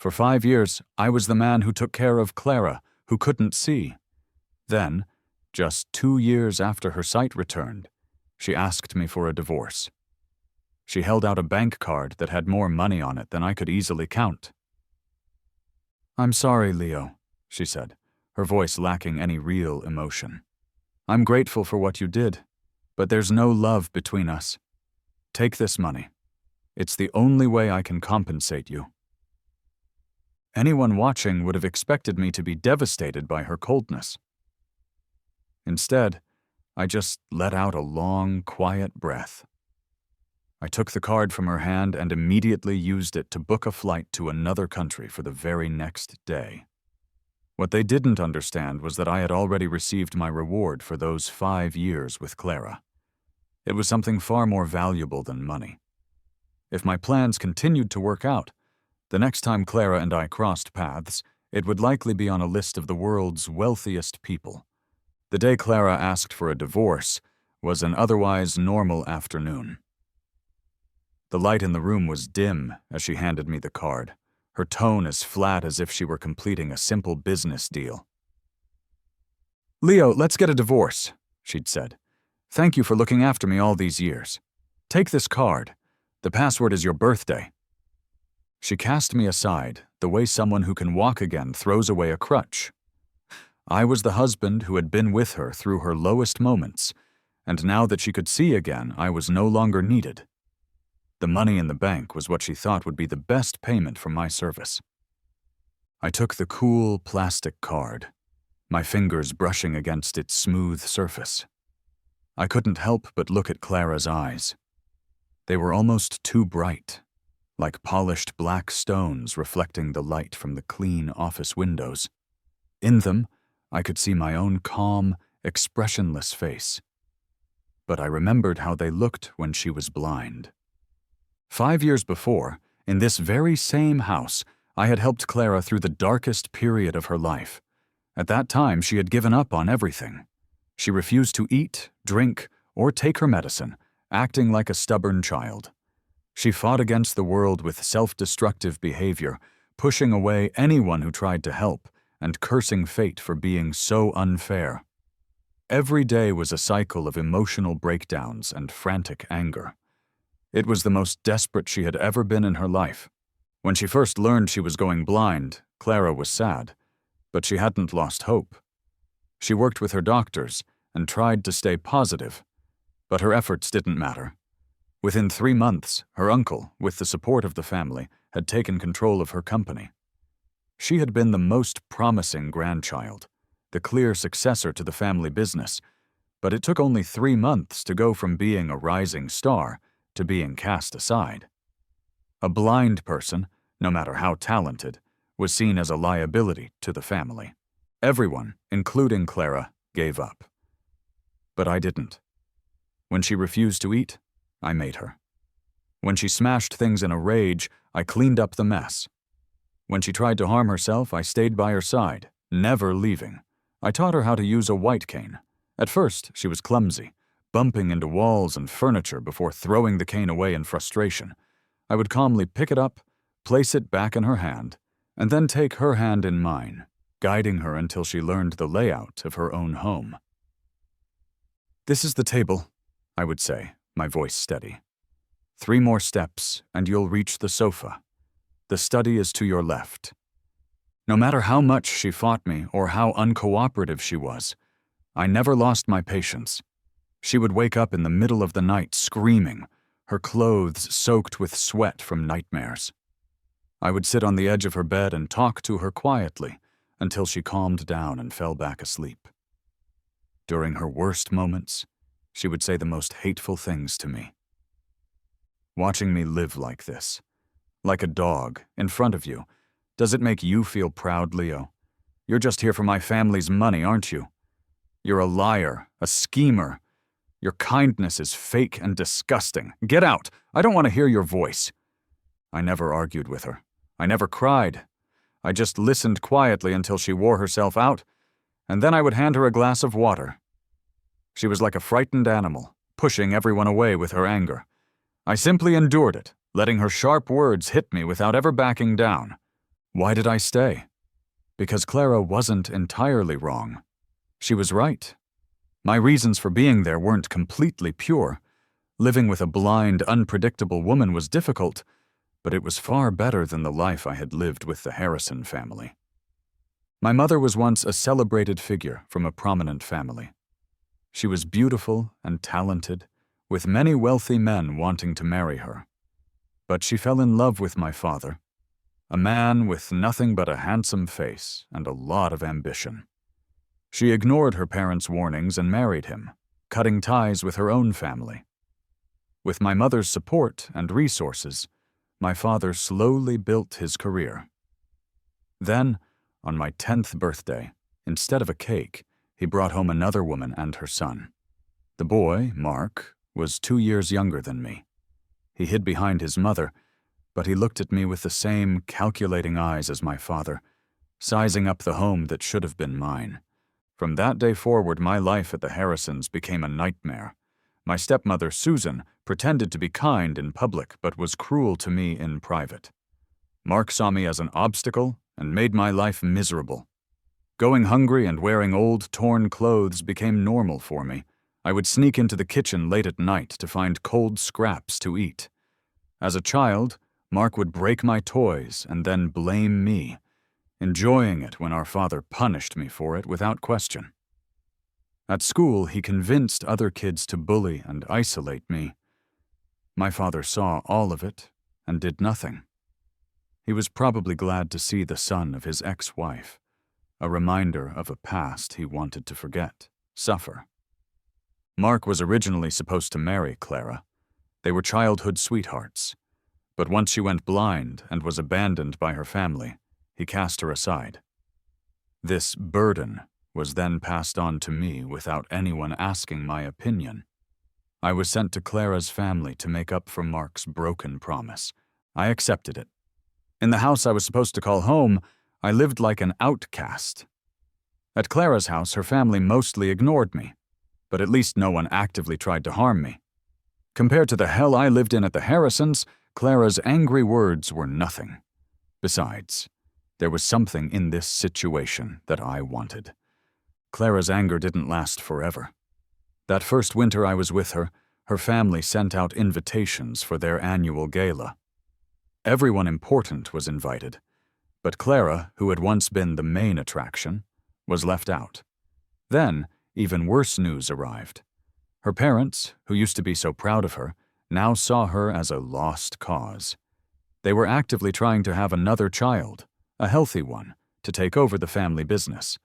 For 5 years, I was the man who took care of Clara, who couldn't see. Then, just 2 years after her sight returned, she asked me for a divorce. She held out a bank card that had more money on it than I could easily count. "I'm sorry, Leo," she said, her voice lacking any real emotion. "I'm grateful for what you did, but there's no love between us. Take this money. It's the only way I can compensate you." Anyone watching would have expected me to be devastated by her coldness. Instead, I just let out a long, quiet breath. I took the card from her hand and immediately used it to book a flight to another country for the very next day. What they didn't understand was that I had already received my reward for those 5 years with Clara. It was something far more valuable than money. If my plans continued to work out, the next time Clara and I crossed paths, it would likely be on a list of the world's wealthiest people. The day Clara asked for a divorce was an otherwise normal afternoon. The light in the room was dim as she handed me the card, her tone as flat as if she were completing a simple business deal. "Leo, let's get a divorce," she'd said. "Thank you for looking after me all these years. Take this card. The password is your birthday." She cast me aside, the way someone who can walk again throws away a crutch. I was the husband who had been with her through her lowest moments, and now that she could see again, I was no longer needed. The money in the bank was what she thought would be the best payment for my service. I took the cool plastic card, my fingers brushing against its smooth surface. I couldn't help but look at Clara's eyes. They were almost too bright, like polished black stones reflecting the light from the clean office windows. In them, I could see my own calm, expressionless face. But I remembered how they looked when she was blind. 5 years before, in this very same house, I had helped Clara through the darkest period of her life. At that time, she had given up on everything. She refused to eat, drink, or take her medicine, acting like a stubborn child. She fought against the world with self-destructive behavior, pushing away anyone who tried to help, and cursing fate for being so unfair. Every day was a cycle of emotional breakdowns and frantic anger. It was the most desperate she had ever been in her life. When she first learned she was going blind, Clara was sad, but she hadn't lost hope. She worked with her doctors and tried to stay positive, but her efforts didn't matter. Within 3 months, her uncle, with the support of the family, had taken control of her company. She had been the most promising grandchild, the clear successor to the family business, but it took only 3 months to go from being a rising star to being cast aside. A blind person, no matter how talented, was seen as a liability to the family. Everyone, including Clara, gave up. But I didn't. When she refused to eat, I made her. When she smashed things in a rage, I cleaned up the mess. When she tried to harm herself, I stayed by her side, never leaving. I taught her how to use a white cane. At first, she was clumsy, bumping into walls and furniture before throwing the cane away in frustration. I would calmly pick it up, place it back in her hand, and then take her hand in mine, guiding her until she learned the layout of her own home. "This is the table," I would say, my voice steady. 3 more steps, and you'll reach the sofa. The study is to your left." No matter how much she fought me or how uncooperative she was, I never lost my patience. She would wake up in the middle of the night screaming, her clothes soaked with sweat from nightmares. I would sit on the edge of her bed and talk to her quietly until she calmed down and fell back asleep. During her worst moments, she would say the most hateful things to me. Watching me live like this, like a dog, in front of you, does it make you feel proud, Leo? You're just here for my family's money, aren't you? You're a liar, a schemer. Your kindness is fake and disgusting. Get out! I don't want to hear your voice. I never argued with her. I never cried. I just listened quietly until she wore herself out, and then I would hand her a glass of water. She was like a frightened animal, pushing everyone away with her anger. I simply endured it, letting her sharp words hit me without ever backing down. Why did I stay? Because Clara wasn't entirely wrong. She was right. My reasons for being there weren't completely pure. Living with a blind, unpredictable woman was difficult, but it was far better than the life I had lived with the Harrison family. My mother was once a celebrated figure from a prominent family. She was beautiful and talented, with many wealthy men wanting to marry her. But she fell in love with my father, a man with nothing but a handsome face and a lot of ambition. She ignored her parents' warnings and married him, cutting ties with her own family. With my mother's support and resources, my father slowly built his career. Then, on my 10th birthday, instead of a cake, he brought home another woman and her son. The boy, Mark, was 2 years younger than me. He hid behind his mother, but he looked at me with the same calculating eyes as my father, sizing up the home that should have been mine. From that day forward, my life at the Harrisons became a nightmare. My stepmother, Susan, pretended to be kind in public but was cruel to me in private. Mark saw me as an obstacle and made my life miserable. Going hungry and wearing old, torn clothes became normal for me. I would sneak into the kitchen late at night to find cold scraps to eat. As a child, Mark would break my toys and then blame me, enjoying it when our father punished me for it without question. At school, he convinced other kids to bully and isolate me. My father saw all of it and did nothing. He was probably glad to see the son of his ex-wife, a reminder of a past he wanted to forget, suffer. Mark was originally supposed to marry Clara. They were childhood sweethearts. But once she went blind and was abandoned by her family, he cast her aside. This burden was then passed on to me without anyone asking my opinion. I was sent to Clara's family to make up for Mark's broken promise. I accepted it. In the house I was supposed to call home, I lived like an outcast. At Clara's house, her family mostly ignored me, but at least no one actively tried to harm me. Compared to the hell I lived in at the Harrisons, Clara's angry words were nothing. Besides, there was something in this situation that I wanted. Clara's anger didn't last forever. That first winter I was with her, her family sent out invitations for their annual gala. Everyone important was invited, but Clara, who had once been the main attraction, was left out. Then, even worse news arrived. Her parents, who used to be so proud of her, now saw her as a lost cause. They were actively trying to have another child, a healthy one, to take over the family business.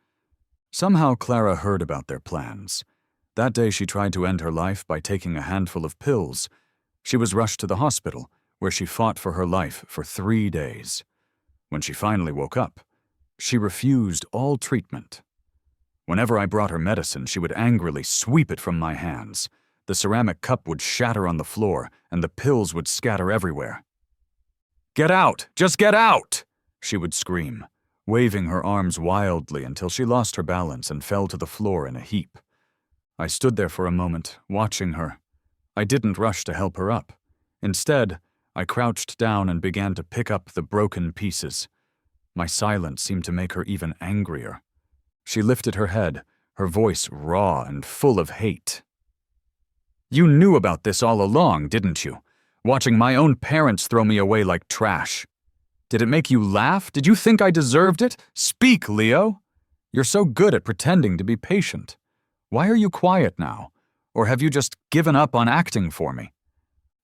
Somehow Clara heard about their plans. That day she tried to end her life by taking a handful of pills. She was rushed to the hospital, where she fought for her life for 3 days. When she finally woke up, she refused all treatment. Whenever I brought her medicine, she would angrily sweep it from my hands. The ceramic cup would shatter on the floor, and the pills would scatter everywhere. "Get out! Just get out!" she would scream, waving her arms wildly until she lost her balance and fell to the floor in a heap. I stood there for a moment, watching her. I didn't rush to help her up. Instead, I crouched down and began to pick up the broken pieces. My silence seemed to make her even angrier. She lifted her head, her voice raw and full of hate. "You knew about this all along, didn't you? Watching my own parents throw me away like trash. Did it make you laugh? Did you think I deserved it? Speak, Leo! You're so good at pretending to be patient. Why are you quiet now? Or have you just given up on acting for me?"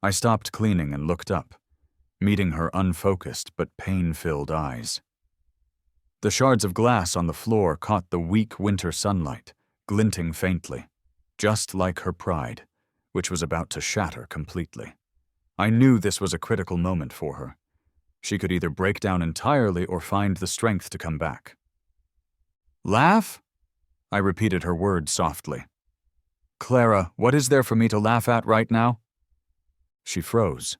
I stopped cleaning and looked up, meeting her unfocused but pain-filled eyes. The shards of glass on the floor caught the weak winter sunlight, glinting faintly, just like her pride, which was about to shatter completely. I knew this was a critical moment for her. She could either break down entirely or find the strength to come back. "Laugh?" I repeated her words softly. "Clara, what is there for me to laugh at right now?" She froze,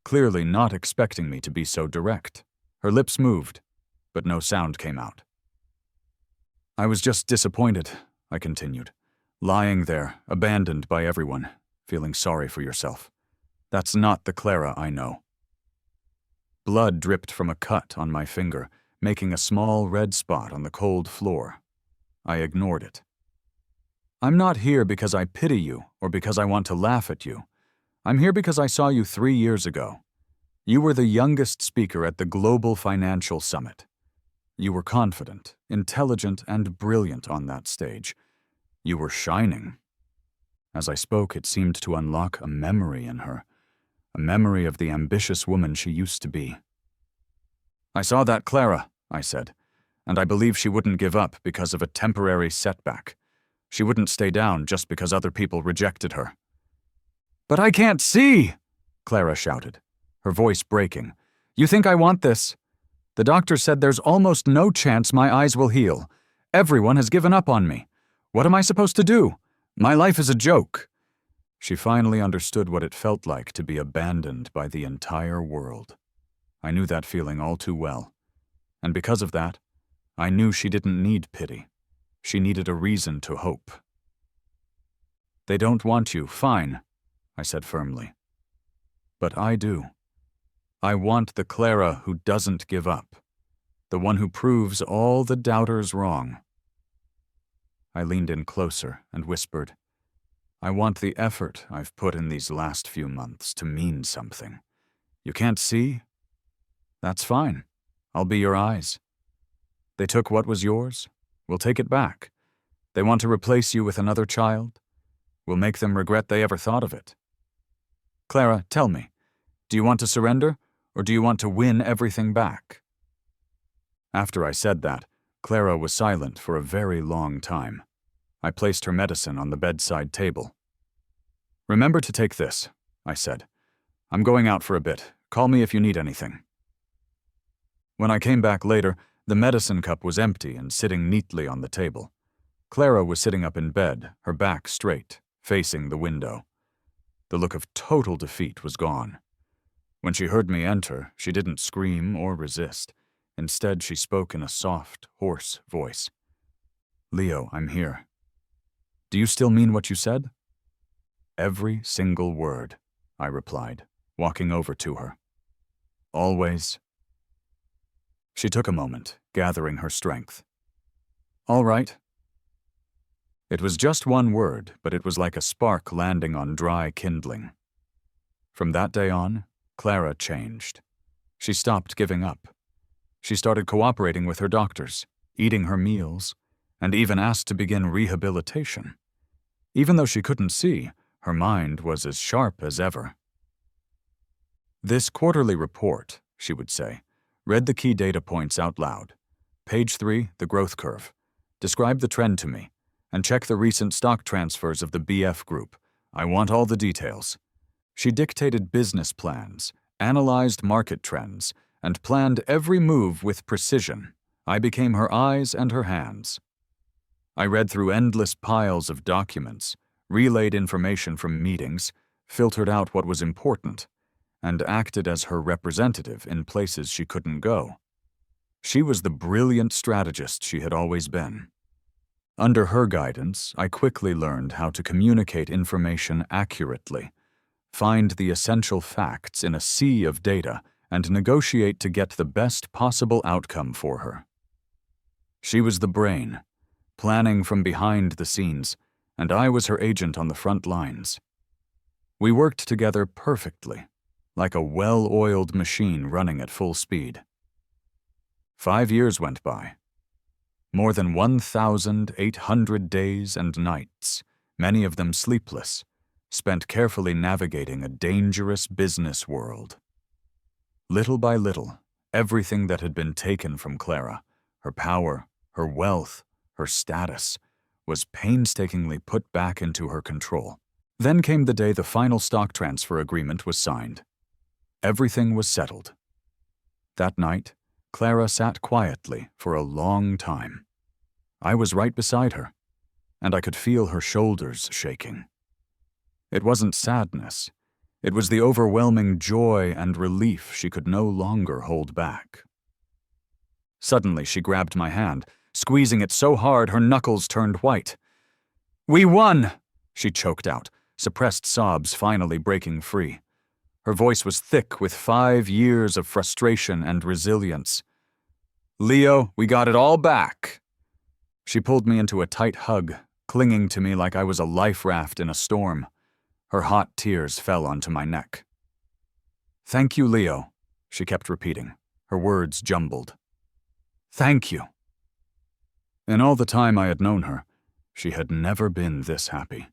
clearly not expecting me to be so direct. Her lips moved, but no sound came out. "I was just disappointed," I continued, "lying there, abandoned by everyone, feeling sorry for yourself. That's not the Clara I know." Blood dripped from a cut on my finger, making a small red spot on the cold floor. I ignored it. I'm not here because I pity you or because I want to laugh at you. I'm here because I saw you 3 years ago. You were the youngest speaker at the Global Financial Summit. You were confident, intelligent, and brilliant on that stage. You were shining. As I spoke, it seemed to unlock a memory in her, a memory of the ambitious woman she used to be. I saw that Clara, I said, and I believe she wouldn't give up because of a temporary setback. She wouldn't stay down just because other people rejected her. But I can't see, Clara shouted, her voice breaking. You think I want this? The doctor said there's almost no chance my eyes will heal. Everyone has given up on me. What am I supposed to do? My life is a joke. She finally understood what it felt like to be abandoned by the entire world. I knew that feeling all too well. And because of that, I knew she didn't need pity. She needed a reason to hope. They don't want you, fine, I said firmly. But I do. I want the Clara who doesn't give up, the one who proves all the doubters wrong. I leaned in closer and whispered, I want the effort I've put in these last few months to mean something. You can't see? That's fine. I'll be your eyes. They took what was yours. We'll take it back. They want to replace you with another child. We'll make them regret they ever thought of it. Clara, tell me, do you want to surrender, or do you want to win everything back? After I said that, Clara was silent for a very long time. I placed her medicine on the bedside table. Remember to take this, I said. I'm going out for a bit. Call me if you need anything. When I came back later, the medicine cup was empty and sitting neatly on the table. Clara was sitting up in bed, her back straight, facing the window. The look of total defeat was gone. When she heard me enter, she didn't scream or resist. Instead, she spoke in a soft, hoarse voice. Leo, I'm here. Do you still mean what you said? Every single word, I replied, walking over to her. Always. She took a moment, gathering her strength. All right. It was just one word, but it was like a spark landing on dry kindling. From that day on, Clara changed. She stopped giving up. She started cooperating with her doctors, eating her meals, and even asked to begin rehabilitation. Even though she couldn't see, her mind was as sharp as ever. This quarterly report, she would say, read the key data points out loud. Page 3, the growth curve. Describe the trend to me, and check the recent stock transfers of the BF group. I want all the details. She dictated business plans, analyzed market trends, and planned every move with precision. I became her eyes and her hands. I read through endless piles of documents, relayed information from meetings, filtered out what was important, and acted as her representative in places she couldn't go. She was the brilliant strategist she had always been. Under her guidance, I quickly learned how to communicate information accurately, find the essential facts in a sea of data, and negotiate to get the best possible outcome for her. She was the brain, planning from behind the scenes, and I was her agent on the front lines. We worked together perfectly, like a well-oiled machine running at full speed. 5 years went by. More than 1,800 days and nights, many of them sleepless, spent carefully navigating a dangerous business world. Little by little, everything that had been taken from Clara, her power, her wealth, her status, was painstakingly put back into her control. Then came the day the final stock transfer agreement was signed. Everything was settled. That night, Clara sat quietly for a long time. I was right beside her, and I could feel her shoulders shaking. It wasn't sadness. It was the overwhelming joy and relief she could no longer hold back. Suddenly, she grabbed my hand, squeezing it so hard her knuckles turned white. "We won!" she choked out, suppressed sobs finally breaking free. Her voice was thick with 5 years of frustration and resilience. "Leo, we got it all back." She pulled me into a tight hug, clinging to me like I was a life raft in a storm. Her hot tears fell onto my neck. "Thank you, Leo," she kept repeating, her words jumbled. "Thank you." In all the time I had known her, she had never been this happy.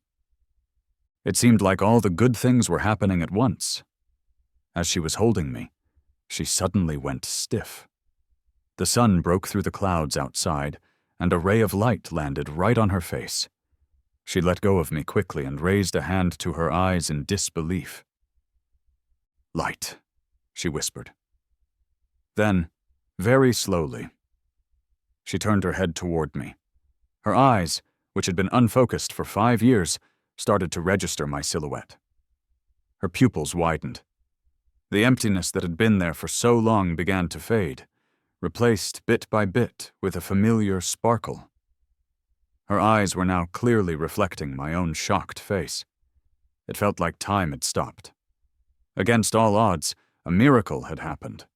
It seemed like all the good things were happening at once. As she was holding me, she suddenly went stiff. The sun broke through the clouds outside, and a ray of light landed right on her face. She let go of me quickly and raised a hand to her eyes in disbelief. "Light," she whispered. Then, very slowly, she turned her head toward me. Her eyes, which had been unfocused for 5 years, started to register my silhouette. Her pupils widened. The emptiness that had been there for so long began to fade, replaced bit by bit with a familiar sparkle. Her eyes were now clearly reflecting my own shocked face. It felt like time had stopped. Against all odds, a miracle had happened.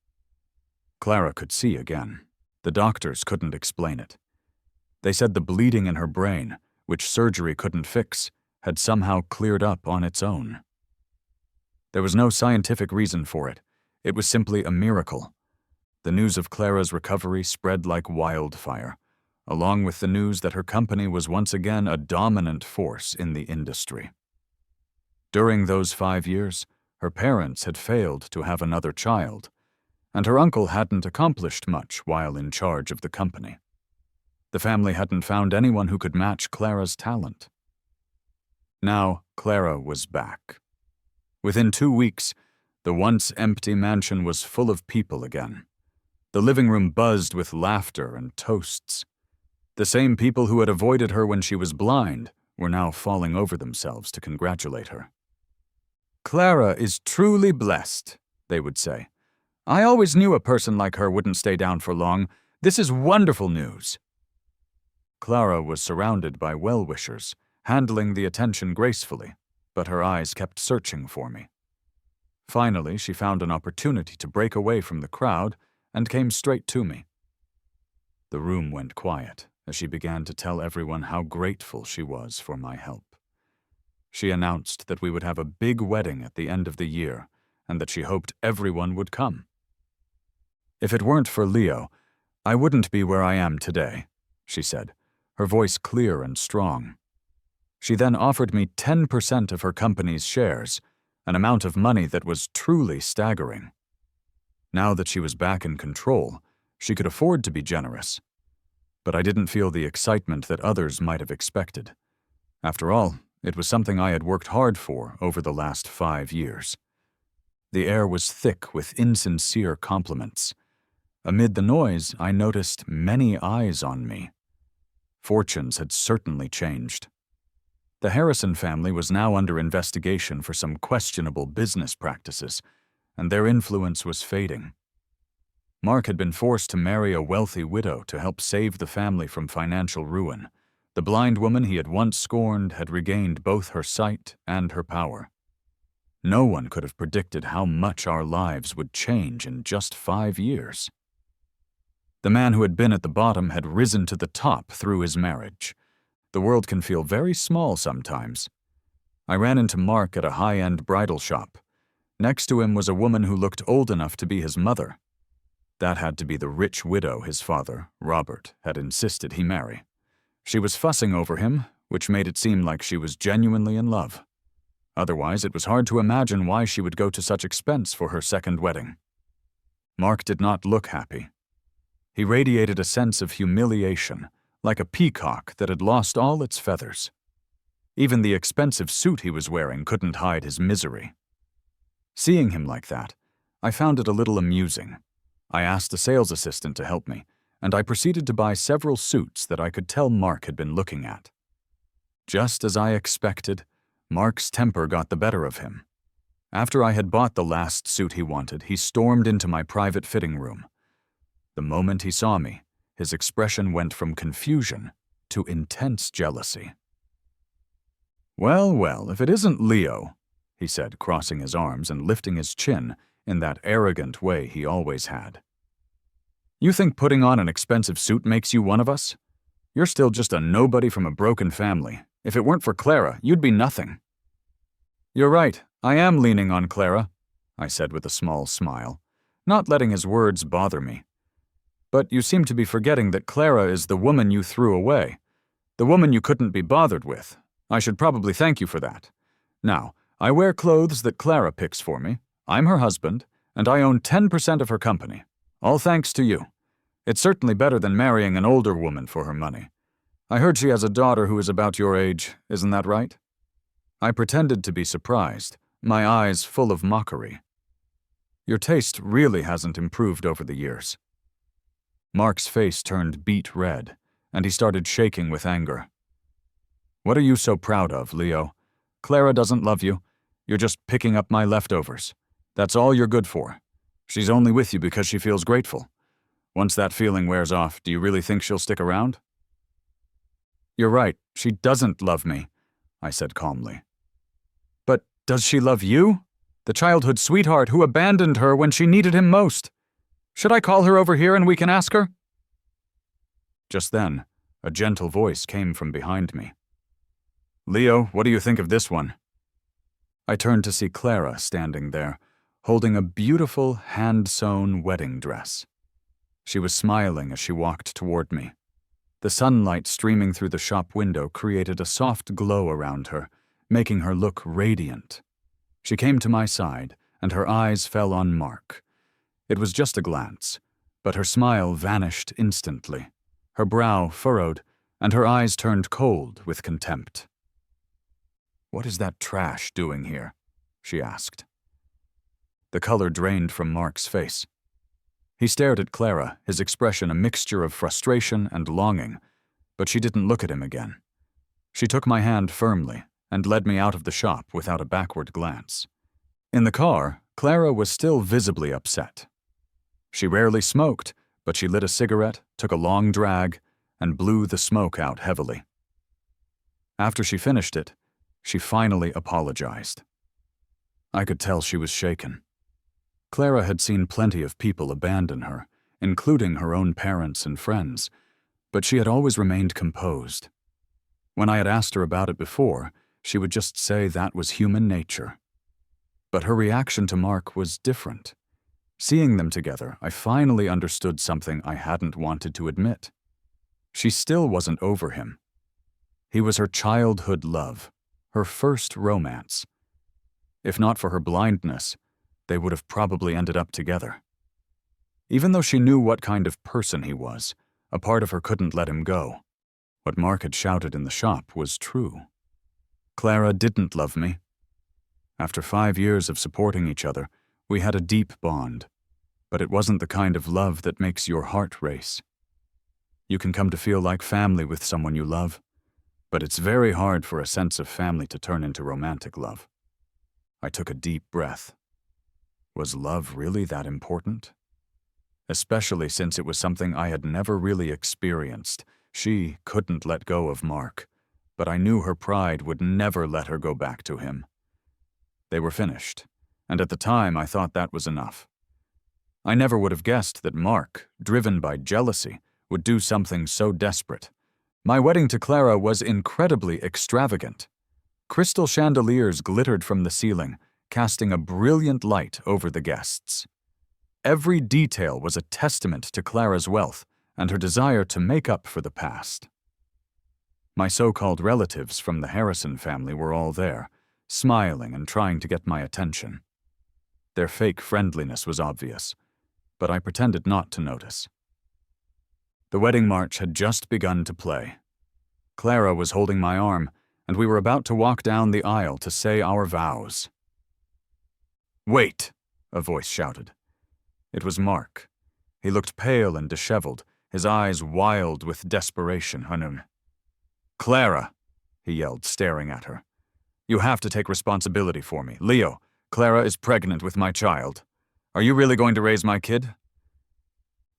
Clara could see again. The doctors couldn't explain it. They said the bleeding in her brain, which surgery couldn't fix, had somehow cleared up on its own. There was no scientific reason for it. It was simply a miracle. The news of Clara's recovery spread like wildfire, along with the news that her company was once again a dominant force in the industry. During those 5 years, her parents had failed to have another child, and her uncle hadn't accomplished much while in charge of the company. The family hadn't found anyone who could match Clara's talent. Now, Clara was back. Within 2 weeks, the once empty mansion was full of people again. The living room buzzed with laughter and toasts. The same people who had avoided her when she was blind were now falling over themselves to congratulate her. "Clara is truly blessed," they would say. "I always knew a person like her wouldn't stay down for long. This is wonderful news." Clara was surrounded by well-wishers, handling the attention gracefully, but her eyes kept searching for me. Finally, she found an opportunity to break away from the crowd and came straight to me. The room went quiet as she began to tell everyone how grateful she was for my help. She announced that we would have a big wedding at the end of the year and that she hoped everyone would come. "If it weren't for Leo, I wouldn't be where I am today," she said, her voice clear and strong. She then offered me 10% of her company's shares, an amount of money that was truly staggering. Now that she was back in control, she could afford to be generous. But I didn't feel the excitement that others might have expected. After all, it was something I had worked hard for over the last 5 years. The air was thick with insincere compliments. Amid the noise, I noticed many eyes on me. Fortunes had certainly changed. The Harrison family was now under investigation for some questionable business practices, and their influence was fading. Mark had been forced to marry a wealthy widow to help save the family from financial ruin. The blind woman he had once scorned had regained both her sight and her power. No one could have predicted how much our lives would change in just 5 years. The man who had been at the bottom had risen to the top through his marriage. The world can feel very small sometimes. I ran into Mark at a high-end bridal shop. Next to him was a woman who looked old enough to be his mother. That had to be the rich widow his father, Robert, had insisted he marry. She was fussing over him, which made it seem like she was genuinely in love. Otherwise, it was hard to imagine why she would go to such expense for her second wedding. Mark did not look happy. He radiated a sense of humiliation, like a peacock that had lost all its feathers. Even the expensive suit he was wearing couldn't hide his misery. Seeing him like that, I found it a little amusing. I asked a sales assistant to help me, and I proceeded to buy several suits that I could tell Mark had been looking at. Just as I expected, Mark's temper got the better of him. After I had bought the last suit he wanted, he stormed into my private fitting room. The moment he saw me, his expression went from confusion to intense jealousy. "Well, well, if it isn't Leo," he said, crossing his arms and lifting his chin in that arrogant way he always had. You think putting on an expensive suit makes you one of us? You're still just a nobody from a broken family. If it weren't for Clara, you'd be nothing. You're right, I am leaning on Clara, I said with a small smile, not letting his words bother me. But you seem to be forgetting that Clara is the woman you threw away, the woman you couldn't be bothered with. I should probably thank you for that. Now, I wear clothes that Clara picks for me, I'm her husband, and I own 10% of her company. All thanks to you. It's certainly better than marrying an older woman for her money. I heard she has a daughter who is about your age, isn't that right? I pretended to be surprised, my eyes full of mockery. Your taste really hasn't improved over the years. Mark's face turned beet red, and he started shaking with anger. What are you so proud of, Leo? Clara doesn't love you. You're just picking up my leftovers. That's all you're good for. She's only with you because she feels grateful. Once that feeling wears off, do you really think she'll stick around? You're right, she doesn't love me, I said calmly. But does she love you? The childhood sweetheart who abandoned her when she needed him most. Should I call her over here and we can ask her? Just then, a gentle voice came from behind me. Leo, what do you think of this one? I turned to see Clara standing there, holding a beautiful hand-sewn wedding dress. She was smiling as she walked toward me. The sunlight streaming through the shop window created a soft glow around her, making her look radiant. She came to my side, and her eyes fell on Mark. It was just a glance, but her smile vanished instantly. Her brow furrowed, and her eyes turned cold with contempt. What is that trash doing here? She asked. The color drained from Mark's face. He stared at Clara, his expression a mixture of frustration and longing, but she didn't look at him again. She took my hand firmly and led me out of the shop without a backward glance. In the car, Clara was still visibly upset. She rarely smoked, but she lit a cigarette, took a long drag, and blew the smoke out heavily. After she finished it, she finally apologized. I could tell she was shaken. Clara had seen plenty of people abandon her, including her own parents and friends, but she had always remained composed. When I had asked her about it before, she would just say that was human nature. But her reaction to Mark was different. Seeing them together, I finally understood something I hadn't wanted to admit. She still wasn't over him. He was her childhood love, her first romance. If not for her blindness, they would have probably ended up together. Even though she knew what kind of person he was, a part of her couldn't let him go. What Mark had shouted in the shop was true. Clara didn't love me. After 5 years of supporting each other, we had a deep bond, but it wasn't the kind of love that makes your heart race. You can come to feel like family with someone you love, but it's very hard for a sense of family to turn into romantic love. I took a deep breath. Was love really that important? Especially since it was something I had never really experienced. She couldn't let go of Mark, but I knew her pride would never let her go back to him. They were finished, and at the time I thought that was enough. I never would have guessed that Mark, driven by jealousy, would do something so desperate. My wedding to Clara was incredibly extravagant. Crystal chandeliers glittered from the ceiling, casting a brilliant light over the guests. Every detail was a testament to Clara's wealth and her desire to make up for the past. My so-called relatives from the Harrison family were all there, smiling and trying to get my attention. Their fake friendliness was obvious, but I pretended not to notice. The wedding march had just begun to play. Clara was holding my arm, and we were about to walk down the aisle to say our vows. "Wait!" a voice shouted. It was Mark. He looked pale and disheveled, his eyes wild with desperation. "Clara!" he yelled, staring at her. "You have to take responsibility for me. Leo, Clara is pregnant with my child. Are you really going to raise my kid?"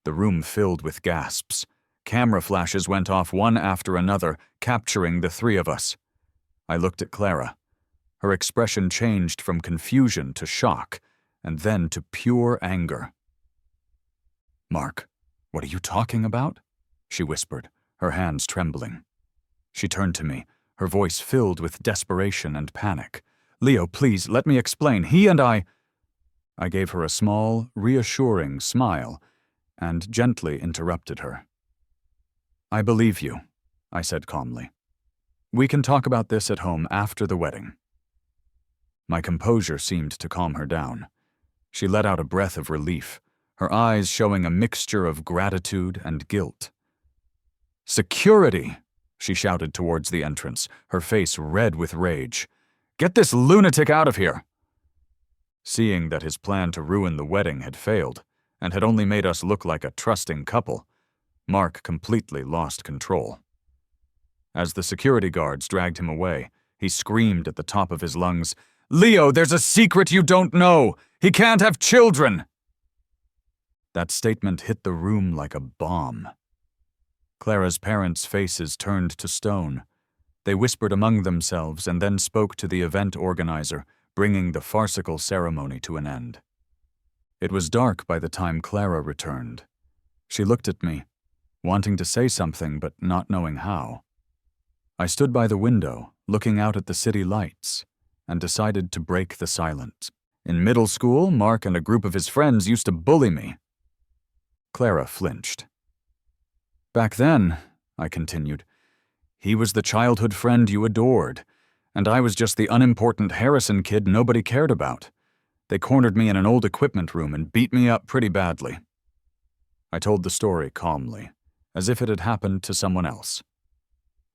The room filled with gasps. Camera flashes went off one after another, capturing the three of us. I looked at Clara. Her expression changed from confusion to shock, and then to pure anger. "Mark, what are you talking about?" she whispered, her hands trembling. She turned to me, her voice filled with desperation and panic. "Leo, please, let me explain. He and I—" I gave her a small, reassuring smile and gently interrupted her. "I believe you," I said calmly. "We can talk about this at home after the wedding." My composure seemed to calm her down. She let out a breath of relief, her eyes showing a mixture of gratitude and guilt. "Security!" she shouted towards the entrance, her face red with rage. "Get this lunatic out of here!" Seeing that his plan to ruin the wedding had failed, and had only made us look like a trusting couple, Mark completely lost control. As the security guards dragged him away, he screamed at the top of his lungs, "Leo, there's a secret you don't know! He can't have children!" That statement hit the room like a bomb. Clara's parents' faces turned to stone. They whispered among themselves and then spoke to the event organizer, bringing the farcical ceremony to an end. It was dark by the time Clara returned. She looked at me, wanting to say something but not knowing how. I stood by the window, looking out at the city lights, and decided to break the silence. "In middle school, Mark and a group of his friends used to bully me." Clara flinched. "Back then," I continued, "he was the childhood friend you adored, and I was just the unimportant Harrison kid nobody cared about. They cornered me in an old equipment room and beat me up pretty badly." I told the story calmly, as if it had happened to someone else.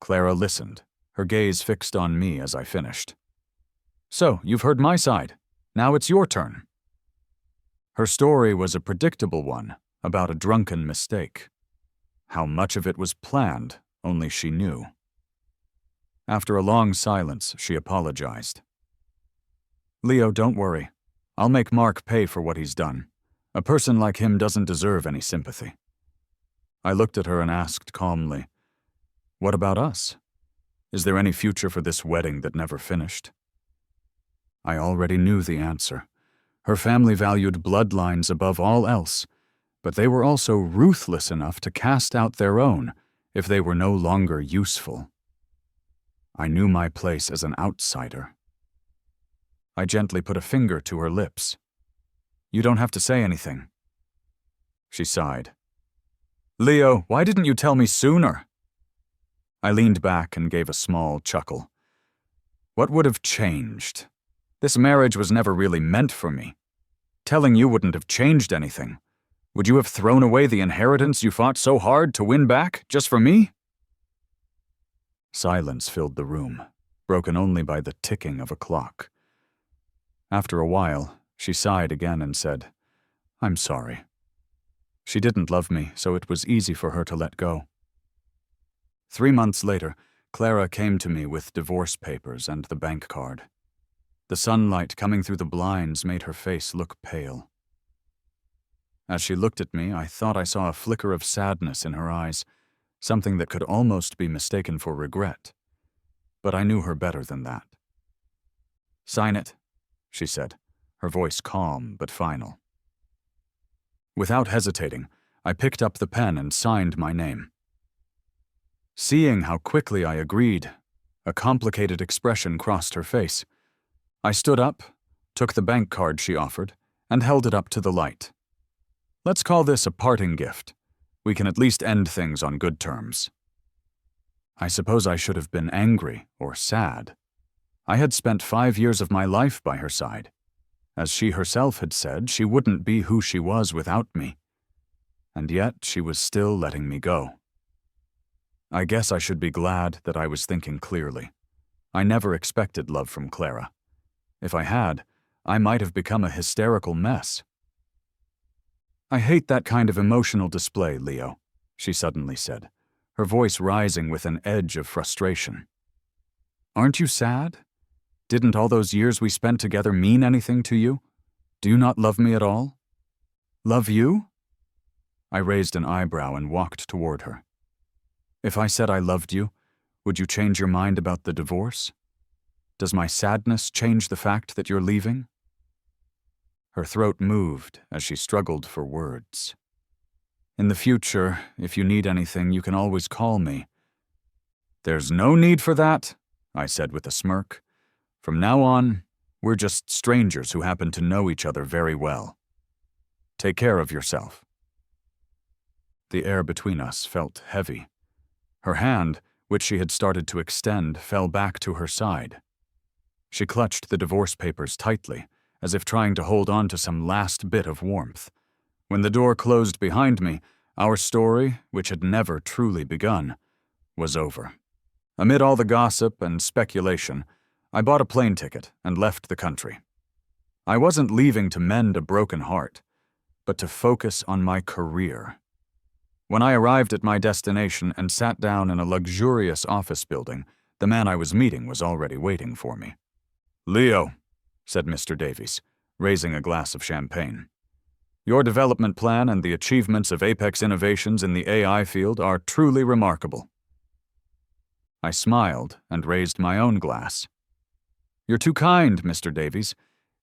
Clara listened, her gaze fixed on me as I finished. "So, you've heard my side. Now it's your turn." Her story was a predictable one, about a drunken mistake. How much of it was planned, only she knew. After a long silence, she apologized. "Leo, don't worry. I'll make Mark pay for what he's done. A person like him doesn't deserve any sympathy." I looked at her and asked calmly, "What about us? Is there any future for this wedding that never finished?" I already knew the answer. Her family valued bloodlines above all else, but they were also ruthless enough to cast out their own if they were no longer useful. I knew my place as an outsider. I gently put a finger to her lips. "You don't have to say anything." She sighed. "Leo, why didn't you tell me sooner?" I leaned back and gave a small chuckle. What would have changed? This marriage was never really meant for me. Telling you wouldn't have changed anything. Would you have thrown away the inheritance you fought so hard to win back, just for me? Silence filled the room, broken only by the ticking of a clock. After a while, she sighed again and said, "I'm sorry." She didn't love me, so it was easy for her to let go. 3 months later, Clara came to me with divorce papers and the bank card. The sunlight coming through the blinds made her face look pale. As she looked at me, I thought I saw a flicker of sadness in her eyes, something that could almost be mistaken for regret. But I knew her better than that. "Sign it," she said, her voice calm but final. Without hesitating, I picked up the pen and signed my name. Seeing how quickly I agreed, a complicated expression crossed her face. I stood up, took the bank card she offered, and held it up to the light. "Let's call this a parting gift. We can at least end things on good terms." I suppose I should have been angry or sad. I had spent 5 years of my life by her side. As she herself had said, she wouldn't be who she was without me. And yet she was still letting me go. I guess I should be glad that I was thinking clearly. I never expected love from Clara. If I had, I might have become a hysterical mess. "I hate that kind of emotional display, Leo," she suddenly said, her voice rising with an edge of frustration. "Aren't you sad? Didn't all those years we spent together mean anything to you? Do you not love me at all?" "Love you?" I raised an eyebrow and walked toward her. "If I said I loved you, would you change your mind about the divorce?" Does my sadness change the fact that you're leaving?" Her throat moved as she struggled for words. "In the future, if you need anything, you can always call me." "There's no need for that," I said with a smirk. "From now on, we're just strangers who happen to know each other very well. Take care of yourself." The air between us felt heavy. Her hand, which she had started to extend, fell back to her side. She clutched the divorce papers tightly, as if trying to hold on to some last bit of warmth. When the door closed behind me, our story, which had never truly begun, was over. Amid all the gossip and speculation, I bought a plane ticket and left the country. I wasn't leaving to mend a broken heart, but to focus on my career. When I arrived at my destination and sat down in a luxurious office building, the man I was meeting was already waiting for me. "Leo," said Mr. Davies, raising a glass of champagne. "Your development plan and the achievements of Apex innovations in the AI field are truly remarkable." I smiled and raised my own glass. "You're too kind, Mr. Davies.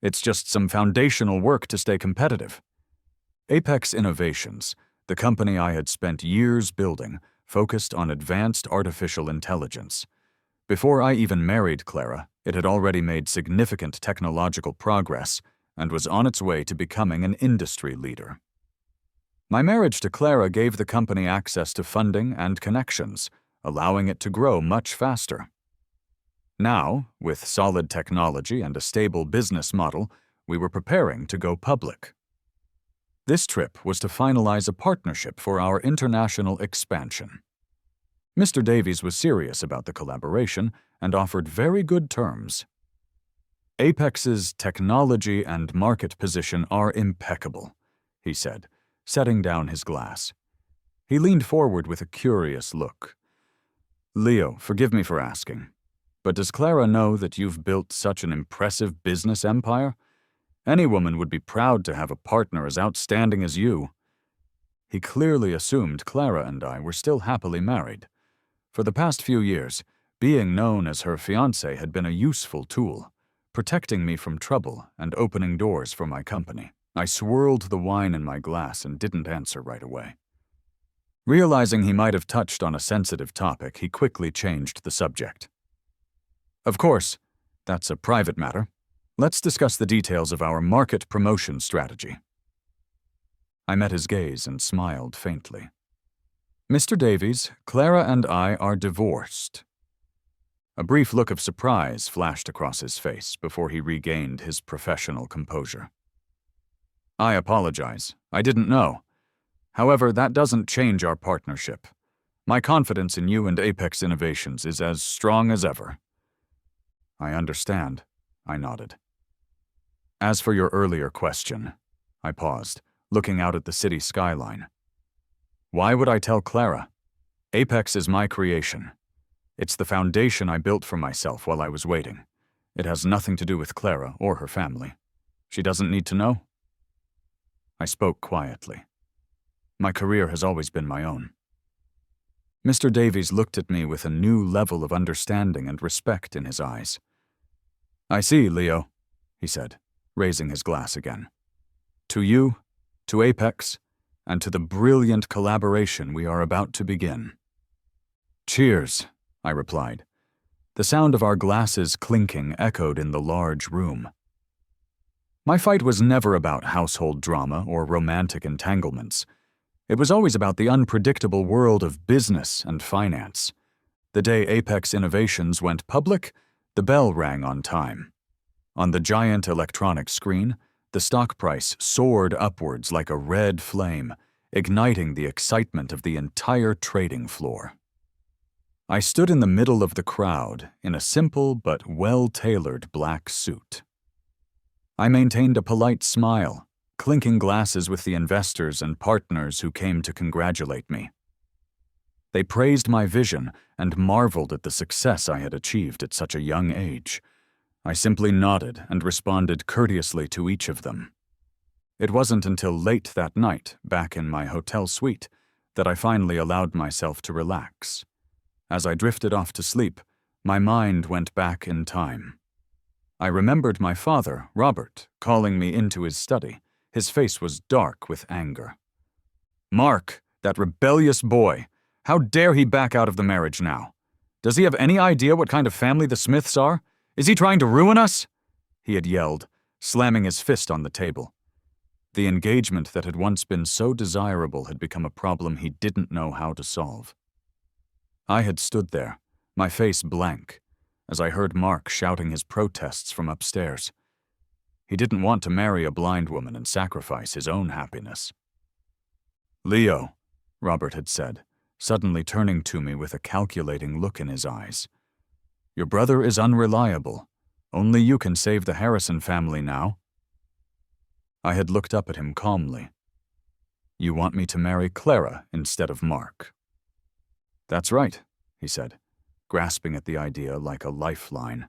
It's just some foundational work to stay competitive." Apex Innovations, the company I had spent years building, focused on advanced artificial intelligence. Before I even married Clara, it had already made significant technological progress and was on its way to becoming an industry leader. My marriage to Clara gave the company access to funding and connections, allowing it to grow much faster. Now, with solid technology and a stable business model, we were preparing to go public. This trip was to finalize a partnership for our international expansion. Mr. Davies was serious about the collaboration and offered very good terms. "Apex's technology and market position are impeccable," he said, setting down his glass. He leaned forward with a curious look. "Leo, forgive me for asking, but does Clara know that you've built such an impressive business empire? Any woman would be proud to have a partner as outstanding as you." He clearly assumed Clara and I were still happily married. For the past few years, being known as her fiancé had been a useful tool, protecting me from trouble and opening doors for my company. I swirled the wine in my glass and didn't answer right away. Realizing he might have touched on a sensitive topic, he quickly changed the subject. "Of course, that's a private matter. Let's discuss the details of our market promotion strategy." I met his gaze and smiled faintly. "Mr. Davies, Clara and I are divorced." A brief look of surprise flashed across his face before he regained his professional composure. "I apologize. I didn't know. However, that doesn't change our partnership. My confidence in you and Apex Innovations is as strong as ever." "I understand," I nodded. "As for your earlier question," I paused, looking out at the city skyline. "Why would I tell Clara? Apex is my creation. It's the foundation I built for myself while I was waiting. It has nothing to do with Clara or her family. She doesn't need to know." I spoke quietly. My career has always been my own. Mr. Davies looked at me with a new level of understanding and respect in his eyes. "I see, Leo," he said, raising his glass again. "To you, to Apex, and to the brilliant collaboration we are about to begin." "Cheers," I replied. The sound of our glasses clinking echoed in the large room. My fight was never about household drama or romantic entanglements. It was always about the unpredictable world of business and finance. The day Apex Innovations went public, the bell rang on time. On the giant electronic screen, the stock price soared upwards like a red flame, igniting the excitement of the entire trading floor. I stood in the middle of the crowd in a simple but well-tailored black suit. I maintained a polite smile, clinking glasses with the investors and partners who came to congratulate me. They praised my vision and marveled at the success I had achieved at such a young age. I simply nodded and responded courteously to each of them. It wasn't until late that night, back in my hotel suite, that I finally allowed myself to relax. As I drifted off to sleep, my mind went back in time. I remembered my father, Robert, calling me into his study. His face was dark with anger. "Mark, that rebellious boy. How dare he back out of the marriage now? Does he have any idea what kind of family the Smiths are? Is he trying to ruin us?" he had yelled, slamming his fist on the table. The engagement that had once been so desirable had become a problem he didn't know how to solve. I had stood there, my face blank, as I heard Mark shouting his protests from upstairs. He didn't want to marry a blind woman and sacrifice his own happiness. "Leo," Robert had said, suddenly turning to me with a calculating look in his eyes. "Your brother is unreliable. Only you can save the Harrison family now." I had looked up at him calmly. "You want me to marry Clara instead of Mark?" "That's right," he said, grasping at the idea like a lifeline.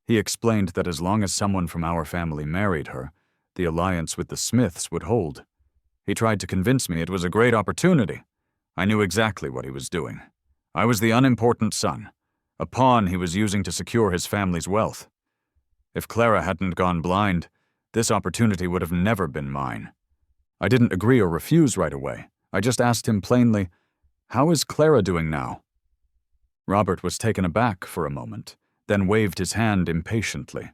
He explained that as long as someone from our family married her, the alliance with the Smiths would hold. He tried to convince me it was a great opportunity. I knew exactly what he was doing. I was the unimportant son, a pawn he was using to secure his family's wealth. If Clara hadn't gone blind, this opportunity would have never been mine. I didn't agree or refuse right away. I just asked him plainly, "How is Clara doing now?" Robert was taken aback for a moment, then waved his hand impatiently.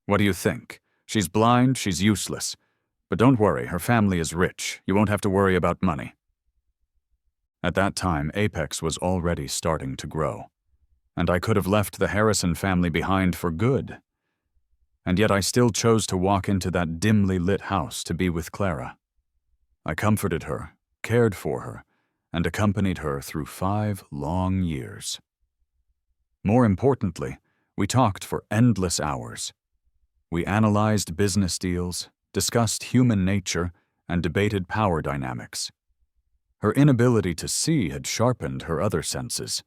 "What do you think? She's blind, she's useless. But don't worry, her family is rich. You won't have to worry about money." At that time, Apex was already starting to grow, and I could have left the Harrison family behind for good. And yet I still chose to walk into that dimly lit house to be with Clara. I comforted her, cared for her, and accompanied her through 5 long years. More importantly, we talked for endless hours. We analyzed business deals, discussed human nature, and debated power dynamics. Her inability to see had sharpened her other senses,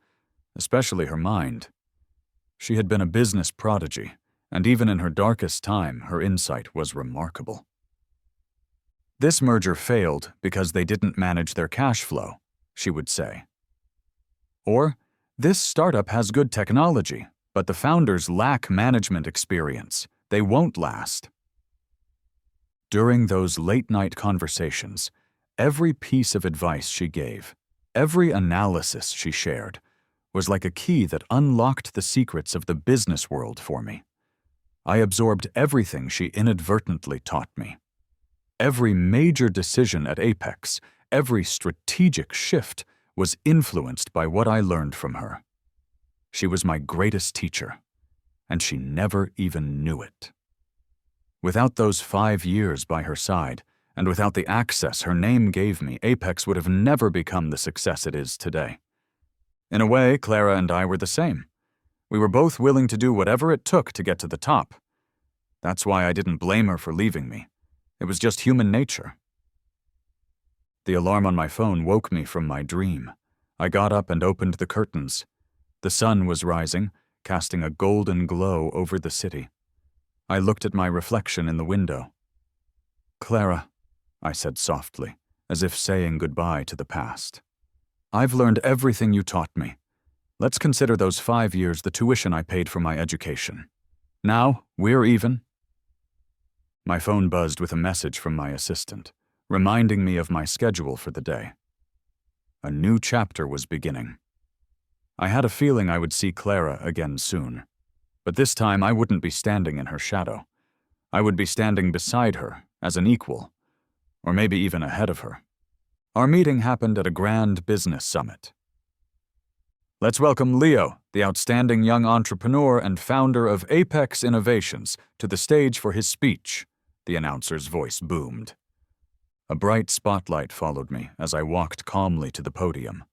especially her mind. She had been a business prodigy, and even in her darkest time, her insight was remarkable. "This merger failed because they didn't manage their cash flow," she would say. Or, "This startup has good technology, but the founders lack management experience. They won't last." During those late-night conversations, every piece of advice she gave, every analysis she shared, was like a key that unlocked the secrets of the business world for me. I absorbed everything she inadvertently taught me. Every major decision at Apex, every strategic shift was influenced by what I learned from her. She was my greatest teacher, and she never even knew it. Without those 5 years by her side, and without the access her name gave me, Apex would have never become the success it is today. In a way, Clara and I were the same. We were both willing to do whatever it took to get to the top. That's why I didn't blame her for leaving me. It was just human nature. The alarm on my phone woke me from my dream. I got up and opened the curtains. The sun was rising, casting a golden glow over the city. I looked at my reflection in the window. "Clara," I said softly, as if saying goodbye to the past. "I've learned everything you taught me. Let's consider those 5 years the tuition I paid for my education. Now, we're even." My phone buzzed with a message from my assistant, reminding me of my schedule for the day. A new chapter was beginning. I had a feeling I would see Clara again soon, but this time I wouldn't be standing in her shadow. I would be standing beside her as an equal, or maybe even ahead of her. Our meeting happened at a grand business summit. "Let's welcome Leo, the outstanding young entrepreneur and founder of Apex Innovations, to the stage for his speech," the announcer's voice boomed. A bright spotlight followed me as I walked calmly to the podium.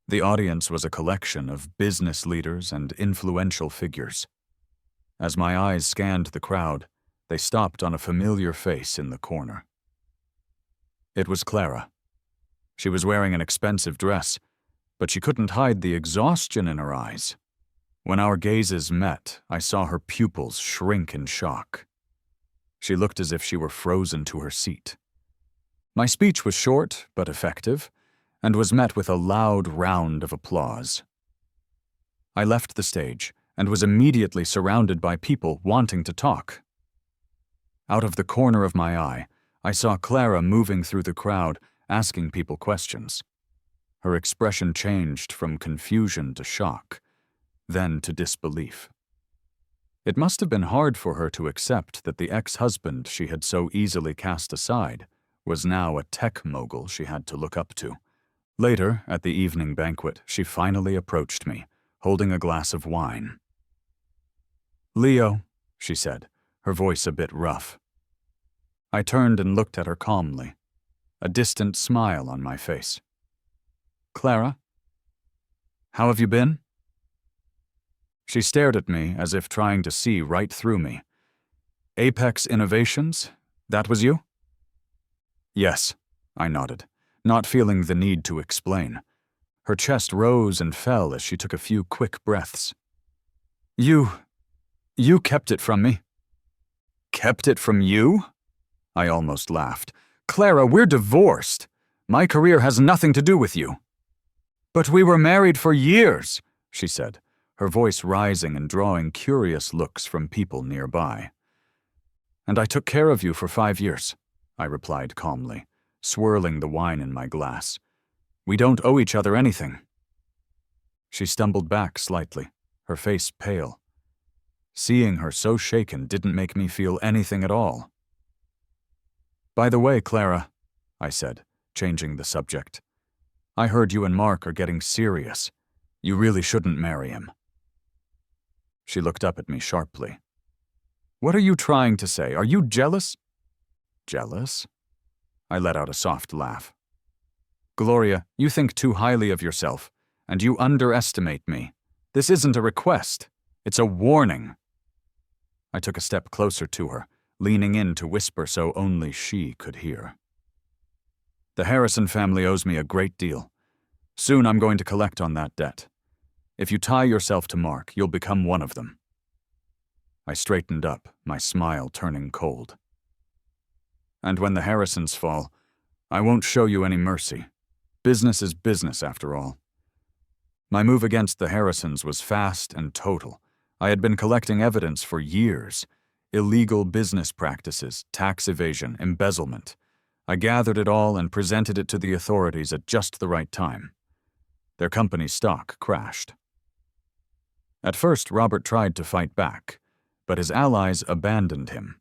The audience was a collection of business leaders and influential figures. As my eyes scanned the crowd, they stopped on a familiar face in the corner. It was Clara. She was wearing an expensive dress, but she couldn't hide the exhaustion in her eyes. When our gazes met, I saw her pupils shrink in shock. She looked as if she were frozen to her seat. My speech was short but effective, and was met with a loud round of applause. I left the stage and was immediately surrounded by people wanting to talk. Out of the corner of my eye, I saw Clara moving through the crowd, asking people questions. Her expression changed from confusion to shock, then to disbelief. It must have been hard for her to accept that the ex-husband she had so easily cast aside was now a tech mogul she had to look up to. Later, at the evening banquet, she finally approached me, holding a glass of wine. "Leo," she said, her voice a bit rough. I turned and looked at her calmly, a distant smile on my face. "Clara? How have you been?" She stared at me as if trying to see right through me. "Apex Innovations? That was you?" "Yes," I nodded, not feeling the need to explain. Her chest rose and fell as she took a few quick breaths. You kept it from me." "Kept it from you?" I almost laughed. "Clara, we're divorced. My career has nothing to do with you." "But we were married for years," she said, her voice rising and drawing curious looks from people nearby. "And I took care of you for 5 years," I replied calmly, swirling the wine in my glass. "We don't owe each other anything." She stumbled back slightly, her face pale. Seeing her so shaken didn't make me feel anything at all. "By the way, Clara," I said, changing the subject, "I heard you and Mark are getting serious. You really shouldn't marry him." She looked up at me sharply. "What are you trying to say? Are you jealous?" "Jealous?" I let out a soft laugh. "Gloria, you think too highly of yourself, and you underestimate me. This isn't a request. It's a warning." I took a step closer to her, leaning in to whisper so only she could hear. "The Harrison family owes me a great deal. Soon I'm going to collect on that debt. If you tie yourself to Mark, you'll become one of them." I straightened up, my smile turning cold. "And when the Harrisons fall, I won't show you any mercy. Business is business, after all." My move against the Harrisons was fast and total. I had been collecting evidence for years. Illegal business practices, tax evasion, embezzlement. I gathered it all and presented it to the authorities at just the right time. Their company's stock crashed. At first, Robert tried to fight back, but his allies abandoned him.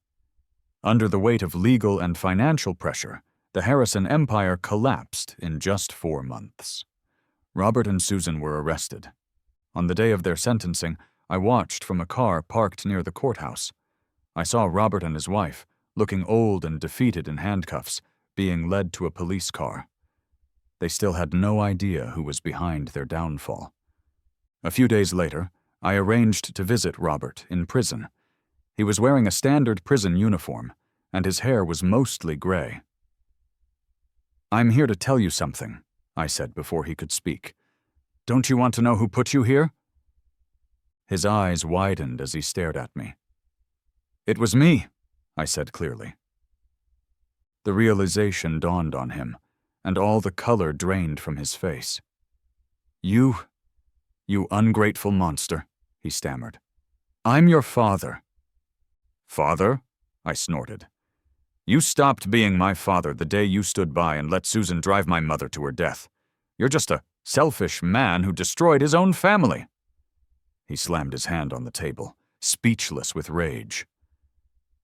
Under the weight of legal and financial pressure, the Harrison empire collapsed in just 4 months. Robert and Susan were arrested. On the day of their sentencing, I watched from a car parked near the courthouse. I saw Robert and his wife, looking old and defeated in handcuffs, being led to a police car. They still had no idea who was behind their downfall. A few days later, I arranged to visit Robert in prison. He was wearing a standard prison uniform, and his hair was mostly gray. "I'm here to tell you something," I said before he could speak. "Don't you want to know who put you here?" His eyes widened as he stared at me. "It was me," I said clearly. The realization dawned on him, and all the color drained from his face. You ungrateful monster," he stammered. "I'm your father." "Father?" I snorted. "You stopped being my father the day you stood by and let Susan drive my mother to her death. You're just a selfish man who destroyed his own family." He slammed his hand on the table, speechless with rage.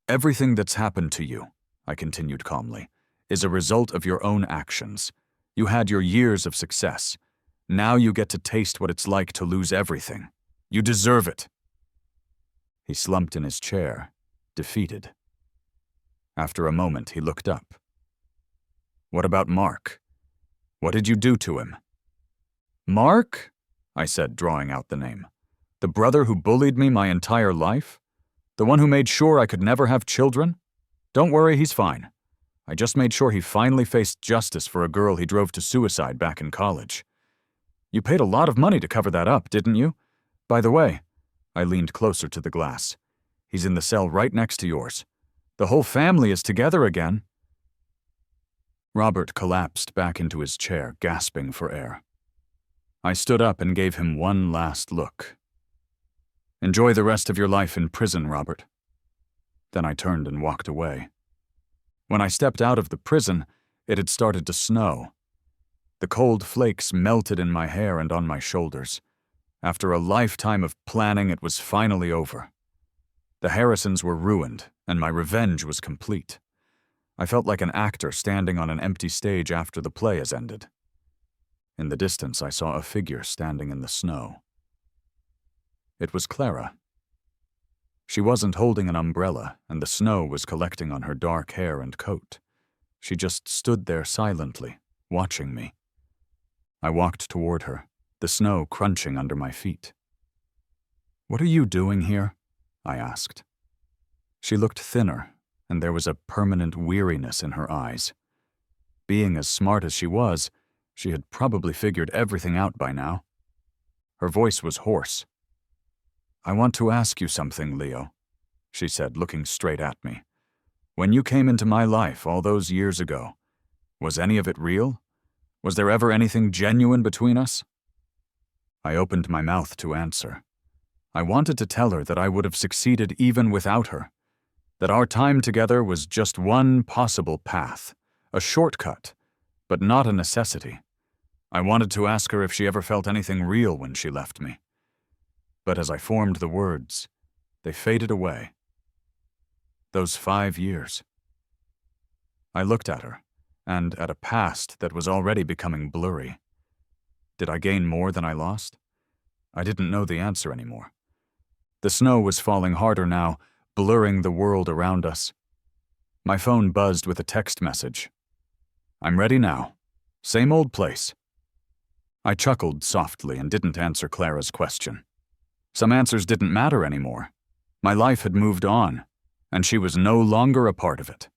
"Everything that's happened to you," I continued calmly, "is a result of your own actions. You had your years of success. Now you get to taste what it's like to lose everything. You deserve it." He slumped in his chair, defeated. After a moment, he looked up. "What about Mark? What did you do to him?" "Mark?" I said, drawing out the name. "The brother who bullied me my entire life? The one who made sure I could never have children? Don't worry, he's fine. I just made sure he finally faced justice for a girl he drove to suicide back in college. You paid a lot of money to cover that up, didn't you? By the way," I leaned closer to the glass, "he's in the cell right next to yours. The whole family is together again." Robert collapsed back into his chair, gasping for air. I stood up and gave him one last look. Enjoy the rest of your life in prison, Robert." Then I turned and walked away. When I stepped out of the prison, it had started to snow. The cold flakes melted in my hair and on my shoulders. After a lifetime of planning, it was finally over. The Harrisons were ruined, and my revenge was complete. I felt like an actor standing on an empty stage after the play has ended. In the distance, I saw a figure standing in the snow. It was Clara. She wasn't holding an umbrella, and the snow was collecting on her dark hair and coat. She just stood there silently, watching me. I walked toward her, the snow crunching under my feet. "What are you doing here?" I asked. She looked thinner, and there was a permanent weariness in her eyes. Being as smart as she was, she had probably figured everything out by now. Her voice was hoarse. "I want to ask you something, Leo," she said, looking straight at me. "When you came into my life all those years ago, was any of it real? Was there ever anything genuine between us?" I opened my mouth to answer. I wanted to tell her that I would have succeeded even without her, that our time together was just one possible path, a shortcut, but not a necessity. I wanted to ask her if she ever felt anything real when she left me. But as I formed the words, they faded away. Those 5 years. I looked at her, and at a past that was already becoming blurry. Did I gain more than I lost? I didn't know the answer anymore. The snow was falling harder now, blurring the world around us. My phone buzzed with a text message. "I'm ready now. Same old place." I chuckled softly and didn't answer Clara's question. Some answers didn't matter anymore. My life had moved on, and she was no longer a part of it.